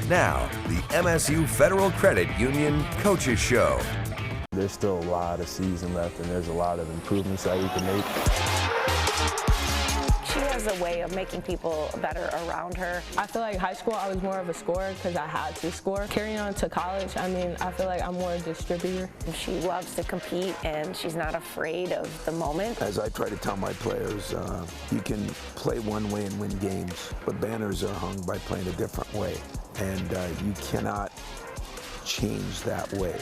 Now, the MSU Federal Credit Union Coaches Show. There's still a lot of season left, and there's a lot of improvements that we can make. She has a way of making people better around her. I feel like high school I was more of a scorer because I had to score. Carrying on to college, I feel like I'm more a distributor. She loves to compete and she's not afraid of the moment. As I try to tell my players, you can play one way and win games, but banners are hung by playing a different way, and you cannot change that way.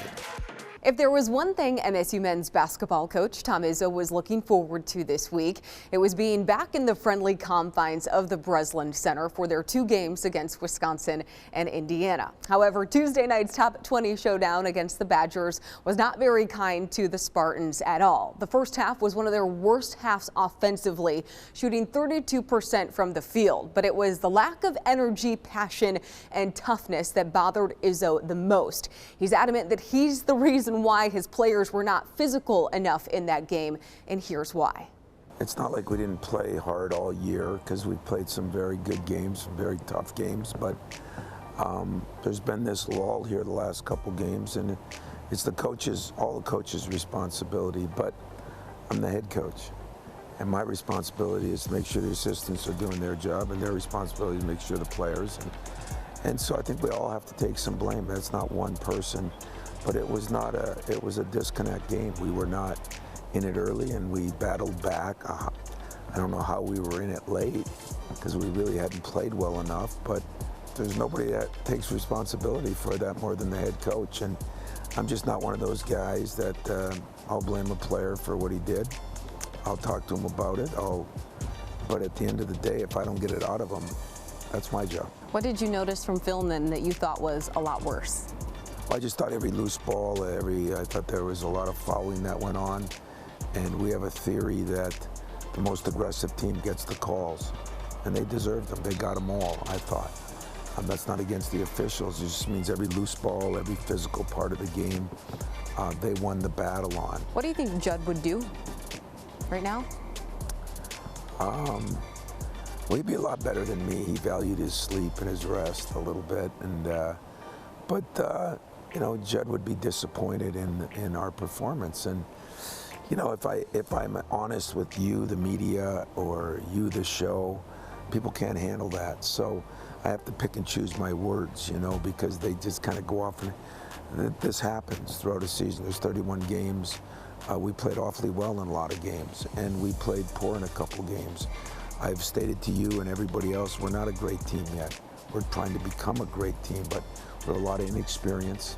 If there was one thing MSU men's basketball coach Tom Izzo was looking forward to this week, it was being back in the friendly confines of the Breslin Center for their 2 games against Wisconsin and Indiana. However, Tuesday night's top 20 showdown against the Badgers was not very kind to the Spartans at all. The first half was one of their worst halves offensively, shooting 32% from the field. But it was the lack of energy, passion, and toughness that bothered Izzo the most. He's adamant that he's the reason why his players were not physical enough in that game, and here's why. It's not like we didn't play hard all year, because we played some very good games, some very tough games, but there's been this lull here the last couple games, and it's the coaches, all the coaches' responsibility, but I'm the head coach, and my responsibility is to make sure the assistants are doing their job, and their responsibility is to make sure the players, and so I think we all have to take some blame. That's not one person. But it was a disconnect game. We were not in it early, and we battled back. I don't know how we were in it late, because we really hadn't played well enough, but there's nobody that takes responsibility for that more than the head coach, and I'm just not one of those guys that I'll blame a player for what he did. I'll talk to him about it, but at the end of the day, if I don't get it out of him, that's my job. What did you notice from film then that you thought was a lot worse? I just thought every loose ball, I thought there was a lot of fouling that went on, and we have a theory that the most aggressive team gets the calls, and they deserved them. They got them all, I thought. That's not against the officials. It just means every loose ball, every physical part of the game, they won the battle on. What do you think Judd would do right now? Well, he'd be a lot better than me. He valued his sleep and his rest a little bit, and you know, Judd would be disappointed in our performance. And you know, if I'm honest with you, the media, or you, the show, people can't handle that. So I have to pick and choose my words, you know, because they just kind of go off. And this happens throughout a season. There's 31 games. We played awfully well in a lot of games, and we played poor in a couple games. I've stated to you and everybody else, we're not a great team yet. We're trying to become a great team, but we're a lot of inexperience.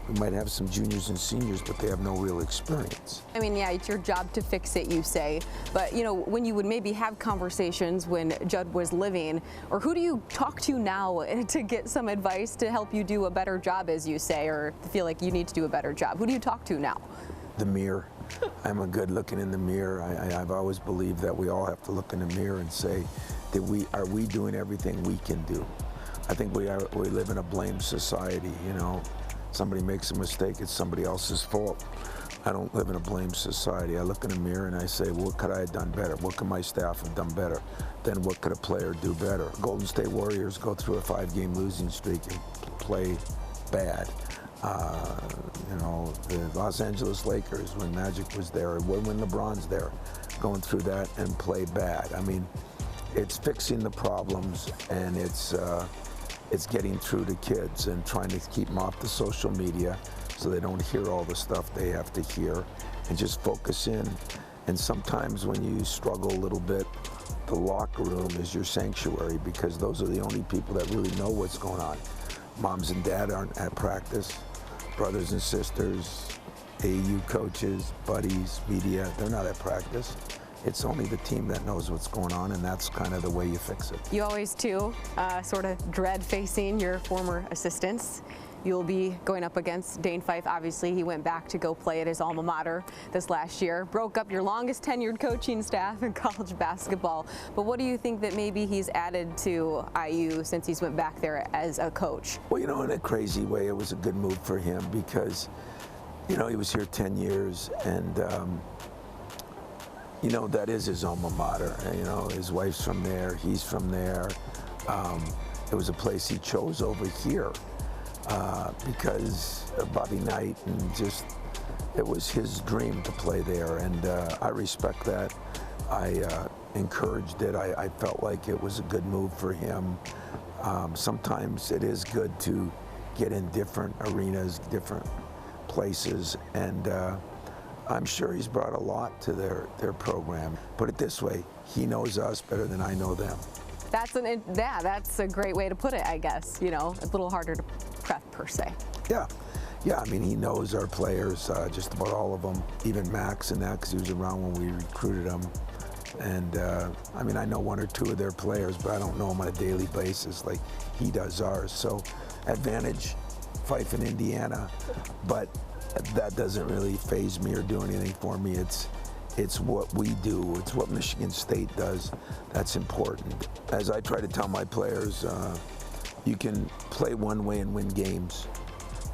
We might have some juniors and seniors, but they have no real experience. I mean, yeah, it's your job to fix it, you say. But, you know, when you would maybe have conversations when Judd was living, or who do you talk to now to get some advice to help you do a better job, as you say, or feel like you need to do a better job? Who do you talk to now? The mirror. I'm a good looking in the mirror. I've always believed that we all have to look in the mirror and say, are we doing everything we can do? I think we live in a blame society, you know. Somebody makes a mistake, it's somebody else's fault. I don't live in a blame society. I look in the mirror and I say, well, what could I have done better? What could my staff have done better? Then what could a player do better? Golden State Warriors go through a 5-game losing streak and play bad. You know, the Los Angeles Lakers, when Magic was there, when LeBron's there, going through that and play bad. I mean, it's fixing the problems, and it's getting through to kids and trying to keep them off the social media so they don't hear all the stuff they have to hear, and just focus in. And sometimes when you struggle a little bit, the locker room is your sanctuary, because those are the only people that really know what's going on. Moms and dad aren't at practice. Brothers and sisters, AU coaches, buddies, media, they're not at practice. It's only the team that knows what's going on, and that's kind of the way you fix it. You always, too, sort of dread facing your former assistants. You'll be going up against Dane Fife. Obviously, he went back to go play at his alma mater this last year. Broke up your longest tenured coaching staff in college basketball. But what do you think that maybe he's added to IU since he's went back there as a coach? Well, you know, in a crazy way, it was a good move for him, because, you know, he was here 10 years, and you know, that is his alma mater. You know, his wife's from there, he's from there. it was a place he chose over here because of Bobby Knight, and just it was his dream to play there, and I respect that. I encouraged it. I felt like it was a good move for him. Sometimes it is good to get in different arenas, different places, and I'm sure he's brought a lot to their program. Put it this way, he knows us better than I know them. That's a great way to put it, I guess. You know, a little harder to prep per se. Yeah, I mean, he knows our players, just about all of them, even Max and that, because he was around when we recruited him. And I mean, I know one or two of their players, but I don't know them on a daily basis like he does ours. So advantage, Fife in Indiana, but that doesn't really faze me or do anything for me. It's what we do. It's what Michigan State does. That's important. As I try to tell my players, you can play one way and win games,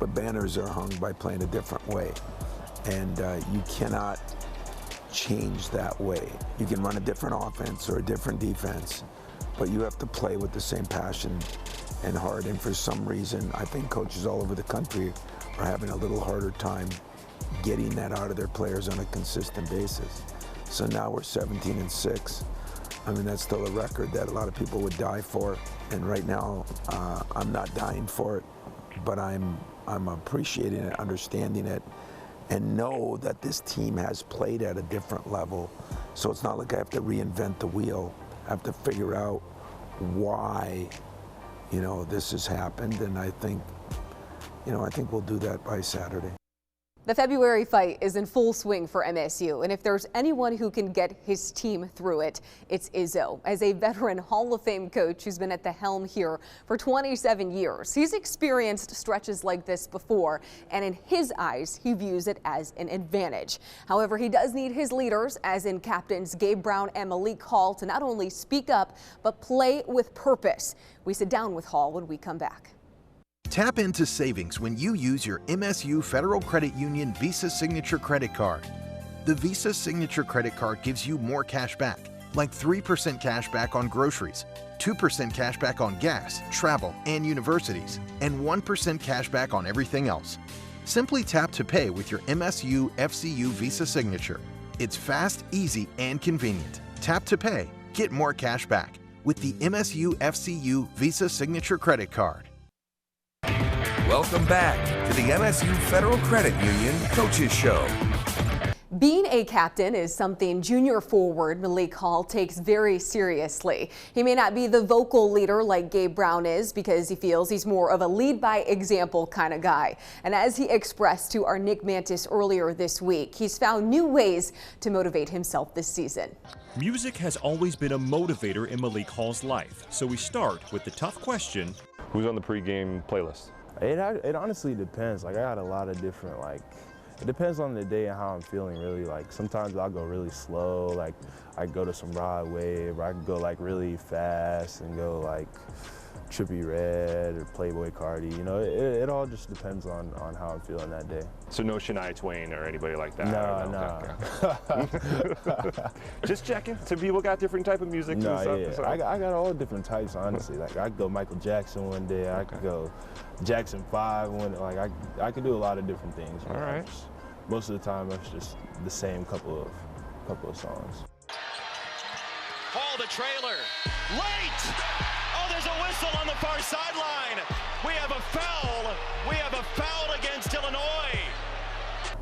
but banners are hung by playing a different way. And you cannot change that way. You can run a different offense or a different defense, but you have to play with the same passion and heart. And for some reason, I think coaches all over the country are having a little harder time getting that out of their players on a consistent basis. So now we're 17-6. I mean, that's still a record that a lot of people would die for. And right now, I'm not dying for it, but I'm appreciating it, understanding it, and know that this team has played at a different level. So it's not like I have to reinvent the wheel. I have to figure out why, you know, this has happened, and I think we'll do that by Saturday. The February fight is in full swing for MSU, and if there's anyone who can get his team through it, it's Izzo. As a veteran Hall of Fame coach who's been at the helm here for 27 years, he's experienced stretches like this before, and in his eyes, he views it as an advantage. However, he does need his leaders, as in captains Gabe Brown and Malik Hall, to not only speak up, but play with purpose. We sit down with Hall when we come back. Tap into savings when you use your MSU Federal Credit Union Visa Signature Credit Card. The Visa Signature Credit Card gives you more cash back, like 3% cash back on groceries, 2% cash back on gas, travel, and universities, and 1% cash back on everything else. Simply tap to pay with your MSU FCU Visa Signature. It's fast, easy, and convenient. Tap to pay, get more cash back with the MSU FCU Visa Signature Credit Card. Welcome back to the MSU Federal Credit Union Coaches Show. Being a captain is something junior forward Malik Hall takes very seriously. He may not be the vocal leader like Gabe Brown is, because he feels he's more of a lead by example kind of guy. And as he expressed to our Nick Mantis earlier this week, he's found new ways to motivate himself this season. Music has always been a motivator in Malik Hall's life, so we start with the tough question. Who's on the pregame playlist? It honestly depends. Like, I got a lot of different, like, it depends on the day and how I'm feeling, really. Like, sometimes I'll go really slow, like I go to some Rod Wave, or I can go like really fast and go like Trippie Redd or Playboy Cardi. You know, it all just depends on how I'm feeling that day. So no Shania Twain or anybody like that? No. Okay. Just checking. Some people got different type of music. No, and stuff, I got all different types, honestly. Like, I could go Michael Jackson one day. I could go Jackson 5 one. Like, I could do a lot of different things. All right. Most of the time, it's just the same couple of songs. Hall the trailer. Late! Oh, there's a whistle on the far sideline. We have a foul. We have a foul against Illinois.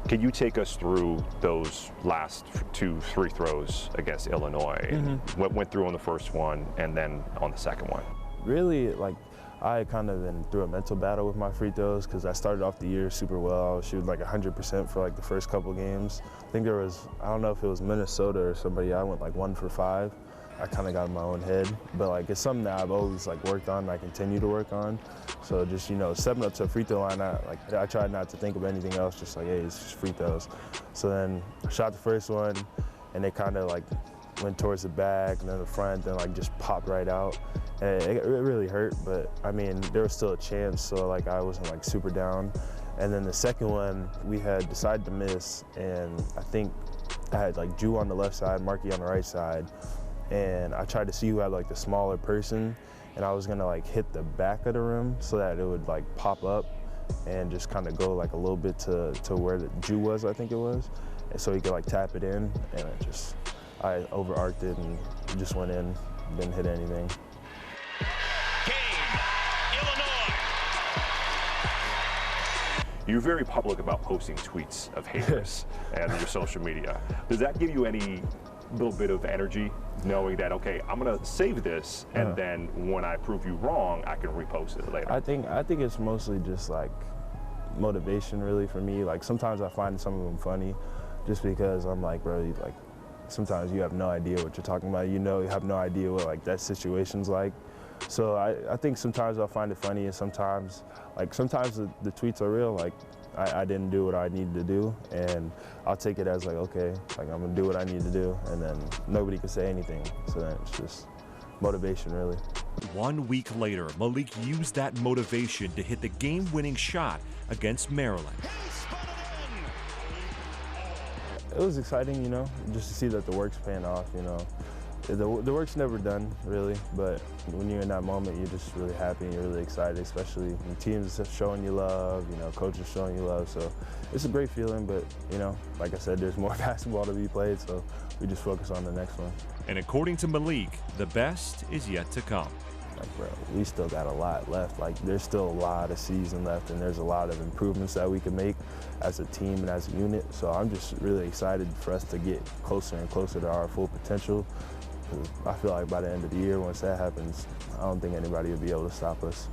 Can you take us through those last 2 free throws against Illinois? Mm-hmm. What went through on the first one and then on the second one? Really, like, I had kind of been through a mental battle with my free throws because I started off the year super well. I was shooting like 100% for like the first couple games. I think there was, I don't know if it was Minnesota or somebody, I went like 1 for 5. I kind of got in my own head, but like it's something that I've always like worked on and I continue to work on. So just, you know, stepping up to a free throw line, I tried not to think of anything else, just like, hey, it's just free throws. So then I shot the first one and it kind of like went towards the back and then the front, then like just popped right out. And it really hurt, but I mean, there was still a chance, so like I wasn't like super down. And then the second one, we had decided to miss, and I think I had like Drew on the left side, Markey on the right side, and I tried to see who had like the smaller person, and I was gonna like hit the back of the rim so that it would like pop up and just kind of go like a little bit to where the Jew was, I think it was, and so he could like tap it in, and I over-arced it and it just went in, didn't hit anything. You're very public about posting tweets of haters and your social media. Does that give you any little bit of energy, knowing that, okay, I'm gonna save this, and then when I prove you wrong, I can repost it later? I think it's mostly just like motivation, really, for me. Like sometimes I find some of them funny, just because I'm like, bro, like sometimes you have no idea what you're talking about. You have no idea what like that situation's like. So I think sometimes I'll find it funny, and sometimes the tweets are real. Like I didn't do what I needed to do, and I'll take it as like, okay, like I'm gonna do what I need to do, and then nobody can say anything. So then it's just motivation, really. 1 week later, Malik used that motivation to hit the game-winning shot against Maryland. It was exciting, just to see that the work's paying off, The work's never done, really, but when you're in that moment, you're just really happy and you're really excited, especially when teams are showing you love, coaches showing you love. So it's a great feeling, but, like I said, there's more basketball to be played, so we just focus on the next one. And according to Malik, the best is yet to come. Like, bro, we still got a lot left. Like, there's still a lot of season left, and there's a lot of improvements that we can make as a team and as a unit. So I'm just really excited for us to get closer and closer to our full potential. I feel like by the end of the year, once that happens, I don't think anybody will be able to stop us.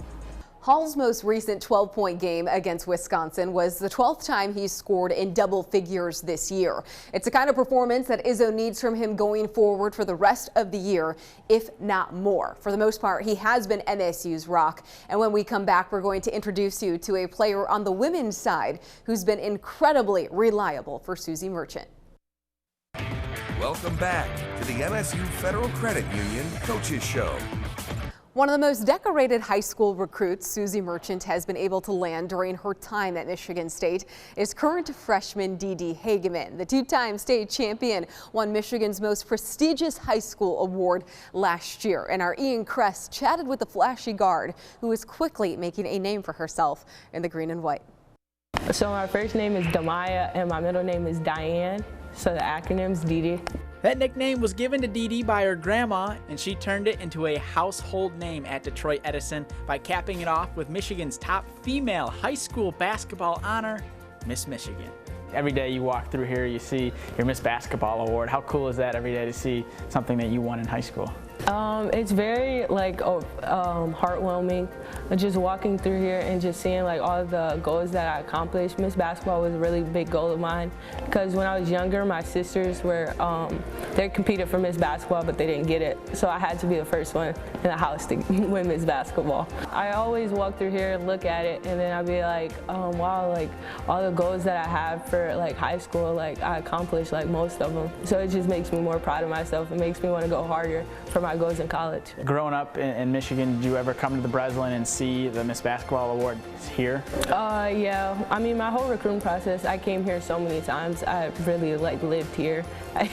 Hall's most recent 12-point game against Wisconsin was the 12th time he's scored in double figures this year. It's the kind of performance that Izzo needs from him going forward for the rest of the year, if not more. For the most part, he has been MSU's rock. And when we come back, we're going to introduce you to a player on the women's side who's been incredibly reliable for Suzy Merchant. Welcome back to the MSU Federal Credit Union Coaches Show. One of the most decorated high school recruits Suzy Merchant has been able to land during her time at Michigan State is current freshman Dee Hageman. The two-time state champion won Michigan's most prestigious high school award last year. And our Ian Kress chatted with the flashy guard who is quickly making a name for herself in the green and white. So my first name is Damaya and my middle name is Diane. So the acronym's Dee. That nickname was given to Dee by her grandma, and she turned it into a household name at Detroit Edison by capping it off with Michigan's top female high school basketball honor, Miss Michigan. Every day you walk through here, you see your Miss Basketball Award. How cool is that every day to see something that you won in high school? It's very heartwarming, just walking through here and just seeing like all the goals that I accomplished. Miss Basketball was a really big goal of mine because when I was younger, my sisters were they competed for Miss Basketball, but they didn't get it. So I had to be the first one in the house to win Miss Basketball. I always walk through here, look at it, and then I'd be like, wow, like all the goals that I have for like high school, like I accomplished like most of them. So it just makes me more proud of myself. It makes me want to go harder for my goals in college. Growing up in Michigan, did you ever come to the Breslin and see the Miss Basketball Award here? Yeah. I mean, my whole recruiting process, I came here so many times. I really lived here. I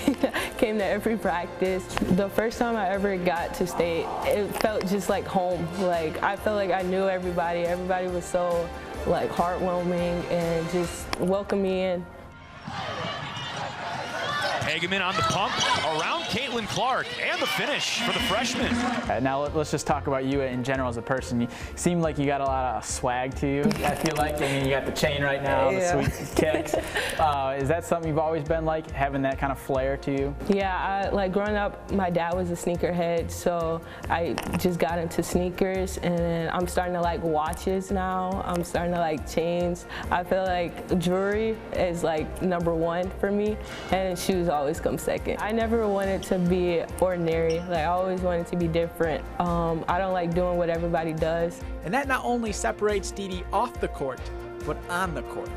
came to every practice. The first time I ever got to state, it felt just like home. Like I felt like I knew everybody. Everybody was so like heartwarming and just welcomed me in. Hageman on the pump around Caitlin Clark and the finish for the freshman. Now let's just talk about you in general as a person. You seem like you got a lot of swag to you. I feel like, I mean, you got the chain right now, the sweet kicks. Is that something you've always been like, having that kind of flair to you? Yeah, like growing up, my dad was a sneakerhead, so I just got into sneakers, and I'm starting to like watches now. I'm starting to like chains. I feel like jewelry is like #1 for me, and shoes always come second. I never wanted to be ordinary. Like I always wanted to be different. I don't like doing what everybody does. And that not only separates Dee off the court, but on the court.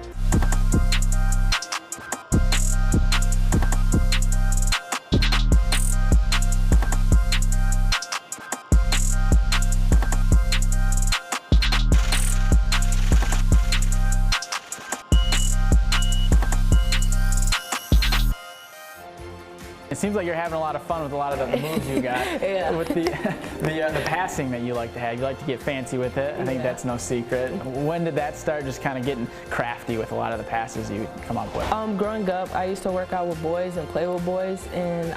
seems like you're having a lot of fun with a lot of the moves you got. With the passing that you like to have. You like to get fancy with it. I think that's no secret. When did that start just kind of getting crafty with a lot of the passes you come up with? Growing up, I used to work out with boys and play with boys, and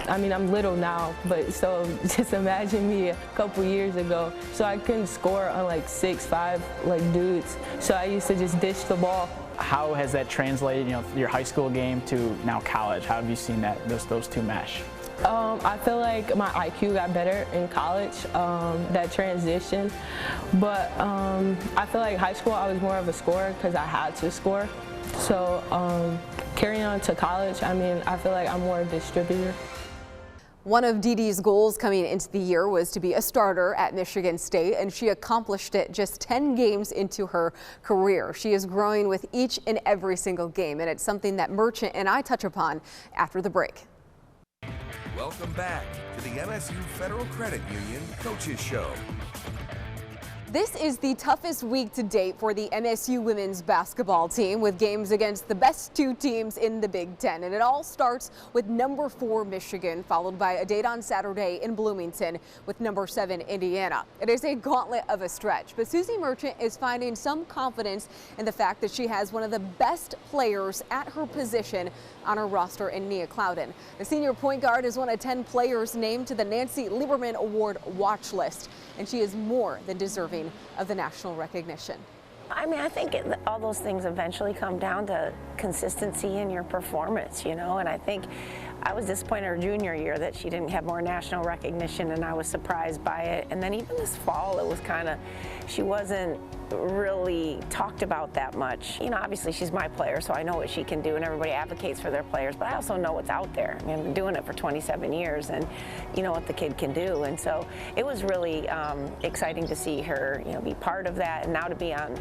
I'm little now, but so just imagine me a couple years ago. So I couldn't score on like 6'5" like dudes. So I used to just dish the ball. How has that translated, your high school game to now college? How have you seen that those two mesh? I feel like my IQ got better in college, that transition. But I feel like high school I was more of a scorer because I had to score. So carrying on to college, I feel like I'm more a distributor. One of DeDe's goals coming into the year was to be a starter at Michigan State, and she accomplished it just 10 games into her career. She is growing with each and every single game, and it's something that Merchant and I touch upon after the break. Welcome back to the MSU Federal Credit Union Coaches Show. This is the toughest week to date for the MSU women's basketball team, with games against the best two teams in the Big Ten. And it all starts with number 4 Michigan, followed by a date on Saturday in Bloomington with number 7 Indiana. It is a gauntlet of a stretch, but Suzy Merchant is finding some confidence in the fact that she has one of the best players at her position on her roster in Nia Clouden. The senior point guard is one of 10 players named to the Nancy Lieberman Award watch list, and she is more than deserving of the national recognition. I think all those things eventually come down to consistency in your performance, and I think I was disappointed her junior year that she didn't have more national recognition, and I was surprised by it. And then even this fall, it was she wasn't really talked about that much. Obviously she's my player, so I know what she can do, and everybody advocates for their players, but I also know what's out there. I've been doing it for 27 years, and you know what the kid can do. And so it was really exciting to see her, be part of that, and now to be on,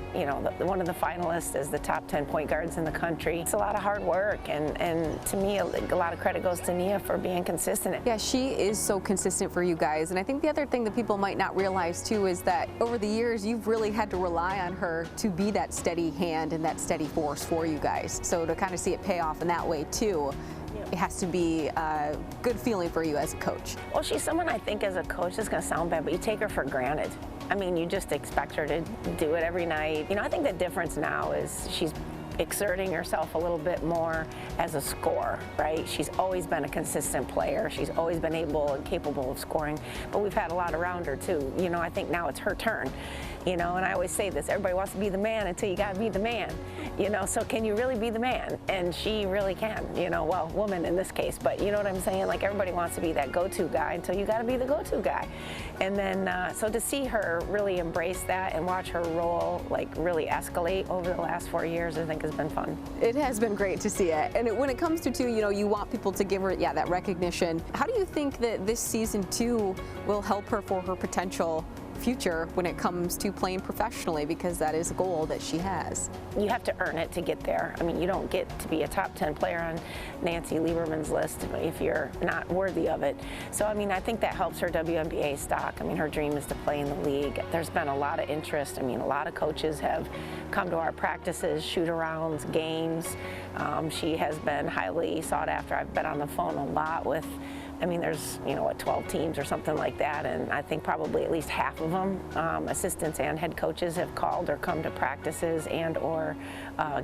one of the finalists as the top 10 point guards in the country. It's a lot of hard work, and to me, a lot of credit goes to Nia for being consistent. Yeah, she is so consistent for you guys, and I think the other thing that people might not realize too is that over the years, you've really had to rely on her to be that steady hand and that steady force for you guys. So to kind of see it pay off in that way too, it has to be a good feeling for you as a coach. Well, she's someone I think as a coach, this is going to sound bad, but you take her for granted. You just expect her to do it every night. I think the difference now is she's exerting herself a little bit more as a scorer, right? She's always been a consistent player. She's always been able and capable of scoring, but we've had a lot around her too. I think now it's her turn. And I always say this, everybody wants to be the man until you gotta be the man, so can you really be the man? And she really can, well, woman in this case, but you know what I'm saying? Like, everybody wants to be that go-to guy until you gotta be the go-to guy. And then, so to see her really embrace that and watch her role, really escalate over the last 4 years, I think has been fun. It has been great to see it. And when it comes to too, you want people to give her, that recognition. How do you think that this season too will help her for her potential future when it comes to playing professionally, because that is a goal that she has? You have to earn it to get there. You don't get to be a top 10 player on Nancy Lieberman's list if you're not worthy of it. So I think that helps her WNBA stock. Her dream is to play in the league. There's been a lot of interest. A lot of coaches have come to our practices, shoot-arounds, games. She has been highly sought after. I've been on the phone a lot with, there's, 12 teams or something like that, and I think probably at least half of them, assistants and head coaches, have called or come to practices and or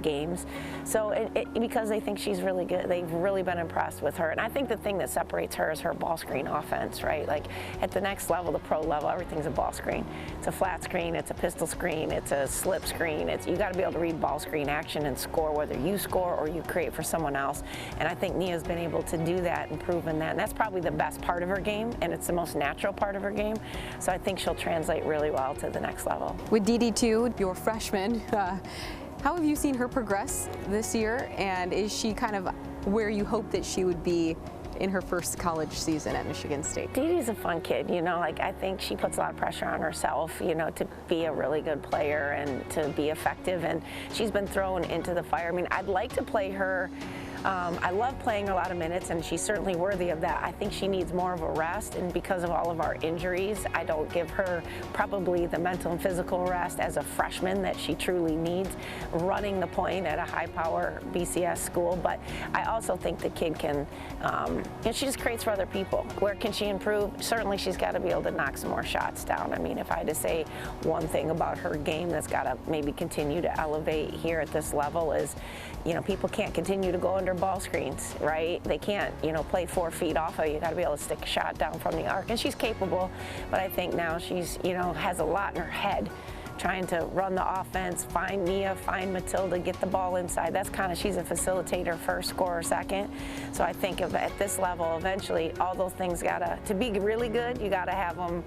games. So because they think she's really good, they've really been impressed with her. And I think the thing that separates her is her ball screen offense, right? Like, at the next level, the pro level, everything's a ball screen. It's a flat screen, it's a pistol screen, it's a slip screen. You got to be able to read ball screen action and score, whether you score or you create for someone else. And I think Nia's been able to do that and proven that. And that's probably the best part of her game, and it's the most natural part of her game. So I think she'll translate really well to the next level. With DeDe too, your freshman, how have you seen her progress this year, and is she kind of where you hope that she would be in her first college season at Michigan State? DeDe's a fun kid, I think she puts a lot of pressure on herself, to be a really good player and to be effective, and she's been thrown into the fire. I'd like to play her I love playing a lot of minutes, and she's certainly worthy of that. I think she needs more of a rest, and because of all of our injuries, I don't give her probably the mental and physical rest as a freshman that she truly needs running the point at a high-power BCS school. But I also think the kid can, and she just creates for other people. Where can she improve? Certainly she's got to be able to knock some more shots down. I mean, if I had to say one thing about her game that's got to maybe continue to elevate here at this level is, you know, people can't continue to go under ball screens, right? They can't, you know, play 4 feet off of you. You got to be able to stick a shot down from the arc, and she's capable, but I think now she's, you know, has a lot in her head, trying to run the offense, find Nia, find Matilda, get the ball inside. That's kind of, she's a facilitator first, scorer second. So I think at this level, eventually, all those things to be really good, you gotta have them,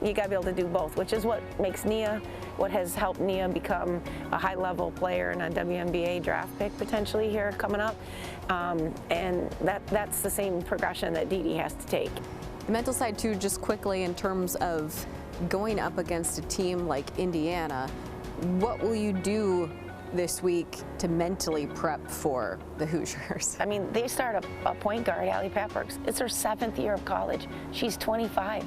you gotta be able to do both, which is what makes Nia, what has helped Nia become a high-level player and a WNBA draft pick potentially here coming up. And that's the same progression that Dee Dee has to take. The mental side too, just quickly in terms of going up against a team like Indiana, what will you do this week to mentally prep for the Hoosiers? I mean, they start a point guard, Allie Papworks. It's her 7th year of college. She's 25.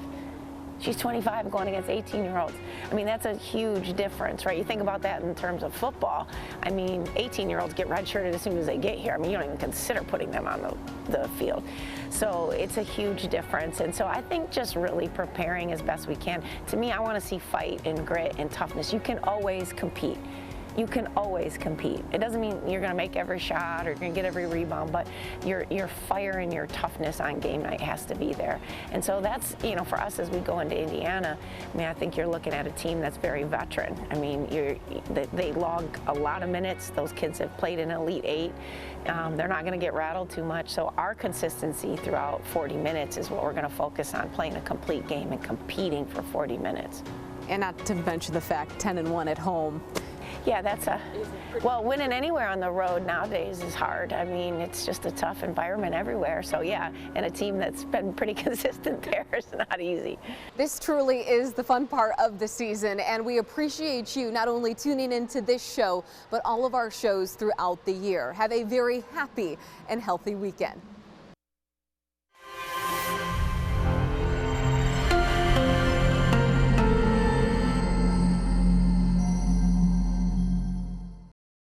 She's 25 going against 18-year-olds. I mean, that's a huge difference, right? You think about that in terms of football. I mean, 18-year-olds get redshirted as soon as they get here. I mean, you don't even consider putting them on the field. So it's a huge difference. And so I think just really preparing as best we can. To me, I want to see fight and grit and toughness. You can always compete. You can always compete. It doesn't mean you're going to make every shot or you're going to get every rebound, but your fire and your toughness on game night has to be there. And so that's, you know, for us as we go into Indiana, I mean, I think you're looking at a team that's very veteran. I mean, they log a lot of minutes. Those kids have played in Elite 8. They're not going to get rattled too much. So our consistency throughout 40 minutes is what we're going to focus on, playing a complete game and competing for 40 minutes. And not to mention the fact 10-1 at home. Yeah, well, winning anywhere on the road nowadays is hard. I mean, it's just a tough environment everywhere. So yeah, and a team that's been pretty consistent there is not easy. This truly is the fun part of the season, and we appreciate you not only tuning into this show, but all of our shows throughout the year. Have a very happy and healthy weekend.